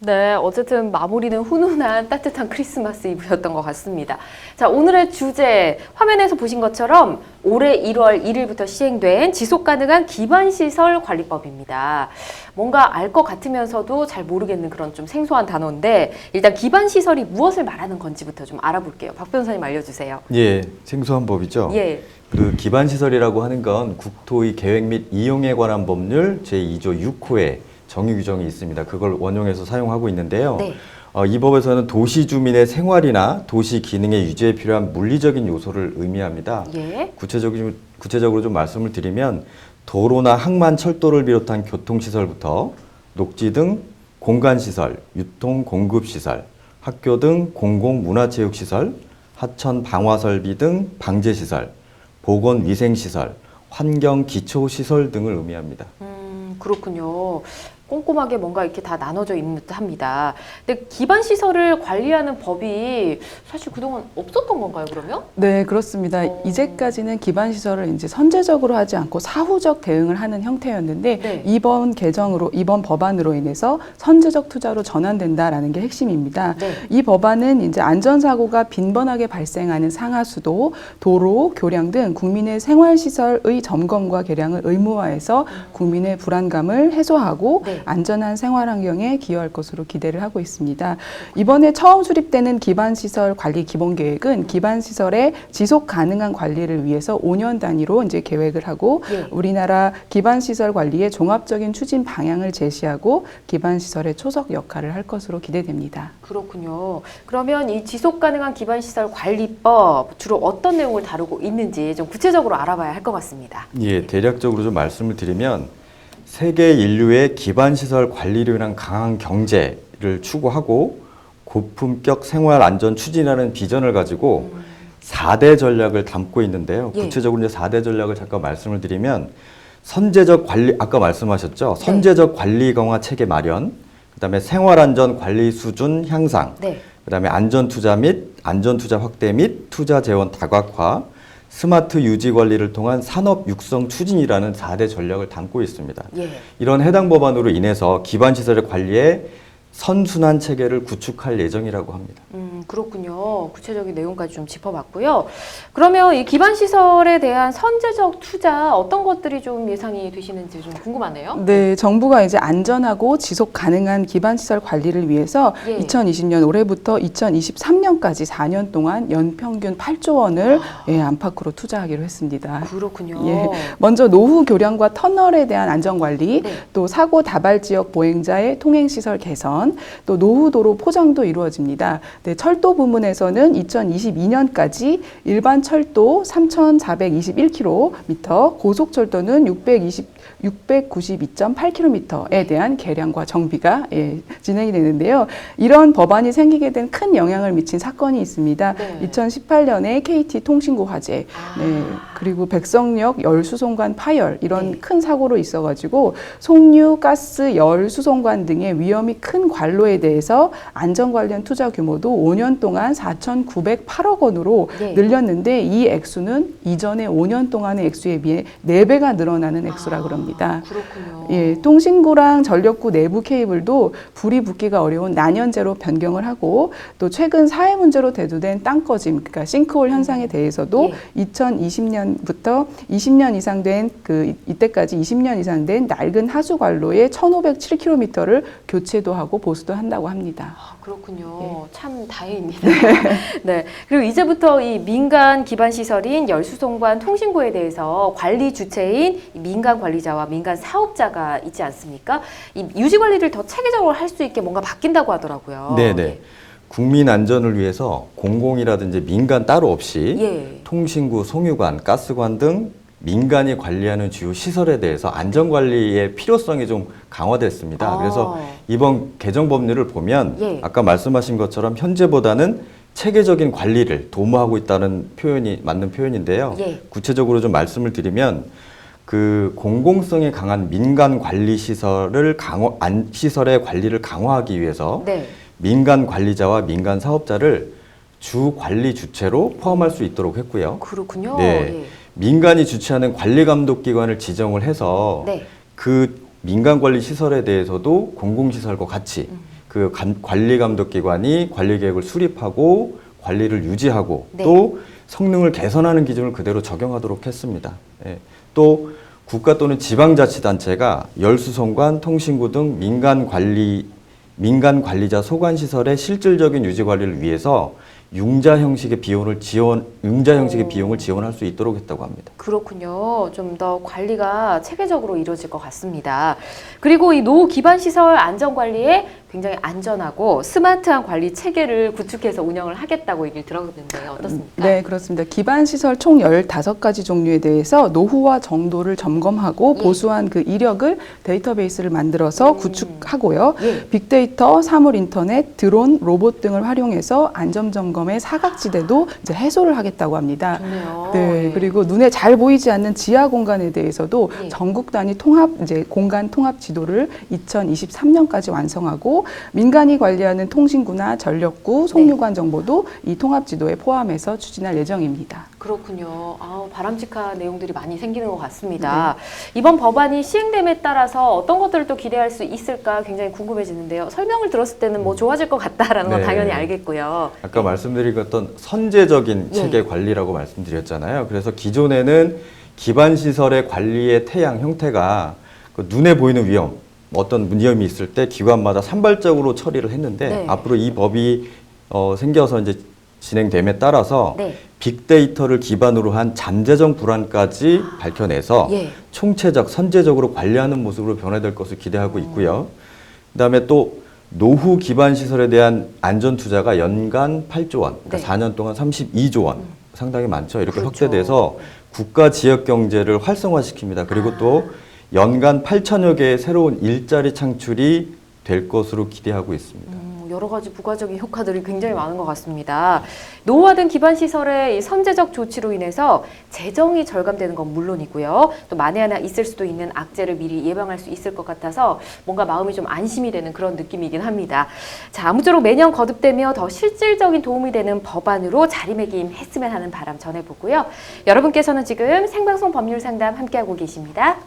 네, 어쨌든 마무리는 훈훈한 따뜻한 크리스마스 이브였던 것 같습니다. 자, 오늘의 주제, 화면에서 보신 것처럼 올해 1월 1일부터 시행된 지속가능한 기반시설 관리법입니다. 뭔가 알 것 같으면서도 잘 모르겠는 그런 좀 생소한 단어인데, 일단 기반시설이 무엇을 말하는 건지부터 좀 알아볼게요. 박 변호사님 알려주세요. 예, 생소한 법이죠. 예. 그 기반시설이라고 하는 건 국토의 계획 및 이용에 관한 법률 제2조 6호에 정의 규정이 있습니다. 그걸 원용해서 사용하고 있는데요. 네. 이 법에서는 도시 주민의 생활이나 도시 기능의 유지에 필요한 물리적인 요소를 의미합니다. 예. 구체적으로 좀 말씀을 드리면 도로나 항만, 철도를 비롯한 교통시설부터 녹지 등 공간시설, 유통, 공급시설, 학교 등 공공문화체육시설, 하천, 방화설비 등 방제시설, 보건위생시설, 환경기초시설 등을 의미합니다. 그렇군요. 꼼꼼하게 뭔가 이렇게 다 나눠져 있는 듯합니다. 근데 기반 시설을 관리하는 법이 사실 그동안 없었던 건가요, 그러면? 네, 그렇습니다. 이제까지는 기반 시설을 이제 선제적으로 하지 않고 사후적 대응을 하는 형태였는데 네. 이번 법안으로 인해서 선제적 투자로 전환된다라는 게 핵심입니다. 네. 이 법안은 이제 안전사고가 빈번하게 발생하는 상하수도, 도로, 교량 등 국민의 생활시설의 점검과 개량을 의무화해서 국민의 불안감을 해소하고 네. 안전한 생활 환경에 기여할 것으로 기대를 하고 있습니다. 이번에 처음 수립되는 기반시설 관리 기본계획은 기반시설의 지속 가능한 관리를 위해서 5년 단위로 이제 계획을 하고 예. 우리나라 기반시설 관리의 종합적인 추진 방향을 제시하고 기반시설의 초석 역할을 할 것으로 기대됩니다. 그렇군요. 그러면 이 지속 가능한 기반 시설 관리법 주로 어떤 내용을 다루고 있는지 좀 구체적으로 알아봐야 할 것 같습니다. 예, 대략적으로 좀 말씀을 드리면 세계 인류의 기반시설 관리로 인한 강한 경제를 추구하고 고품격 생활 안전 추진하는 비전을 가지고 4대 전략을 담고 있는데요. 예. 구체적으로 이제 4대 전략을 잠깐 말씀을 드리면 선제적 관리, 아까 말씀하셨죠? 선제적 관리 강화 체계 마련, 그다음에 생활 안전 관리 수준 향상, 네. 그다음에 안전 투자 및 안전 투자 확대 및 투자 재원 다각화, 스마트 유지 관리를 통한 산업 육성 추진이라는 4대 전략을 담고 있습니다. 예. 이런 해당 법안으로 인해서 기반시설의 관리에 선순환 체계를 구축할 예정이라고 합니다. 그렇군요. 구체적인 내용까지 좀 짚어봤고요. 그러면 이 기반 시설에 대한 선제적 투자 어떤 것들이 좀 예상이 되시는지 좀 궁금하네요. 네, 정부가 이제 안전하고 지속 가능한 기반시설 관리를 위해서 예. 2020년 올해부터 2023년까지 4년 동안 연평균 8조 원을 안팎으로 투자하기로 했습니다. 그렇군요. 예, 먼저 노후 교량과 터널에 대한 안전 관리, 네. 또 사고 다발 지역 보행자의 통행 시설 개선, 또 노후 도로 포장도 이루어집니다. 네, 철도 부문에서는 2022년까지 일반 철도 3,421km, 고속철도는 692.8km에 대한 개량과 정비가 진행이 되는데요. 이런 법안이 생기게 된 큰 영향을 미친 사건이 있습니다. 네. 2018년에 KT 통신구 화재, 네, 그리고 백석역 열수송관 파열 이런 네. 큰 사고로 있어가지고 송유, 가스, 열수송관 등의 위험이 큰 관로에 대해서 안전 관련 투자 규모도 5년 동안 4,908억 원으로 네. 늘렸는데 이 액수는 이전에 5년 동안의 액수에 비해 4배가 늘어나는 액수라 그럽니다. 그렇군요. 예, 통신구랑 전력구 내부 케이블도 불이 붙기가 어려운 난연제로 변경을 하고 또 최근 사회 문제로 대두된 땅꺼짐, 그러니까 싱크홀 현상에 대해서도 2020년부터 20년 이상 된 이때까지 20년 이상 된 낡은 하수 관로의 1,507km를 교체도 하고 보수도 한다고 합니다. 그렇군요. 참 다행입니다. 네. 그리고 이제부터 이 민간 기반 시설인 열수송관 통신구에 대해서 관리 주체인 민간 관리자와 민간 사업자가 있지 않습니까? 이 유지 관리를 더 체계적으로 할 수 있게 뭔가 바뀐다고 하더라고요. 네네. 국민 안전을 위해서 공공이라든지 민간 따로 없이 예. 통신구, 송유관, 가스관 등 민간이 관리하는 주요 시설에 대해서 안전관리의 필요성이 좀 강화됐습니다. 그래서 이번 개정 법률을 보면 예. 아까 말씀하신 것처럼 현재보다는 체계적인 관리를 도모하고 있다는 표현이 맞는 표현인데요. 예. 구체적으로 좀 말씀을 드리면 그 공공성이 강한 민간 관리 시설의 관리를 강화하기 위해서 네. 민간 관리자와 민간 사업자를 주 관리 주체로 포함할 수 있도록 했고요. 그렇군요. 네. 예. 민간이 주최하는 관리감독기관을 지정을 해서 네. 그 민간 관리 시설에 대해서도 공공시설과 같이 그 관리감독기관이 관리계획을 수립하고 관리를 유지하고 네. 또 성능을 개선하는 기준을 그대로 적용하도록 했습니다. 예. 또 국가 또는 지방자치단체가 열수성관, 통신구 등 민간 관리자 소관 시설의 실질적인 유지 관리를 위해서 융자 형식의 비용을 지원할 수 있도록 했다고 합니다. 그렇군요. 좀 더 관리가 체계적으로 이루어질 것 같습니다. 그리고 이 노후 기반 시설 안전 관리에 굉장히 안전하고 스마트한 관리 체계를 구축해서 운영을 하겠다고 얘기를 들었는데요. 어떻습니까? 네, 그렇습니다. 기반 시설 총 15가지 종류에 대해서 노후화 정도를 점검하고 예. 보수한 그 이력을 데이터베이스를 만들어서 구축하고요. 예. 빅데이터, 사물 인터넷, 드론, 로봇 등을 활용해서 안전 점검의 사각지대도 이제 해소를 하겠다고 합니다. 좋네요. 네, 예. 그리고 눈에 잘 보이지 않는 지하 공간에 대해서도 예. 전국 단위 통합 이제 공간 통합 지도를 2023년까지 완성하고 민간이 관리하는 통신구나 전력구, 송유관 정보도 이 통합 지도에 포함해서 추진할 예정입니다. 그렇군요. 바람직한 내용들이 많이 생기는 것 같습니다. 이번 법안이 시행됨에 따라서 어떤 것들을 또 기대할 수 있을까 굉장히 궁금해지는데요. 설명을 들었을 때는 뭐 좋아질 것 같다라는 건 네. 당연히 알겠고요. 아까 말씀드린 어떤 선제적인 예. 체계 관리라고 말씀드렸잖아요. 그래서 기존에는 기반 시설의 관리의 태양 형태가 그 눈에 보이는 위험, 어떤 위험이 있을 때 기관마다 산발적으로 처리를 했는데 네. 앞으로 이 법이 생겨서 이제 진행됨에 따라서 네. 빅데이터를 기반으로 한 잠재적 불안까지 밝혀내서 예. 총체적, 선제적으로 관리하는 모습으로 변화될 것을 기대하고 있고요. 그다음에 또 노후 기반 시설에 대한 안전 투자가 연간 8조 원, 그러니까 네. 4년 동안 32조 원, 상당히 많죠. 이렇게 그렇죠. 확대돼서 국가 지역 경제를 활성화시킵니다. 그리고 또 연간 8천여 개의 새로운 일자리 창출이 될 것으로 기대하고 있습니다. 여러 가지 부가적인 효과들이 굉장히 많은 것 같습니다. 노후화된 기반 시설의 이 선제적 조치로 인해서 재정이 절감되는 건 물론이고요. 또 만에 하나 있을 수도 있는 악재를 미리 예방할 수 있을 것 같아서 뭔가 마음이 좀 안심이 되는 그런 느낌이긴 합니다. 자, 아무쪼록 매년 거듭되며 더 실질적인 도움이 되는 법안으로 자리매김했으면 하는 바람 전해보고요. 여러분께서는 지금 생방송 법률 상담 함께하고 계십니다.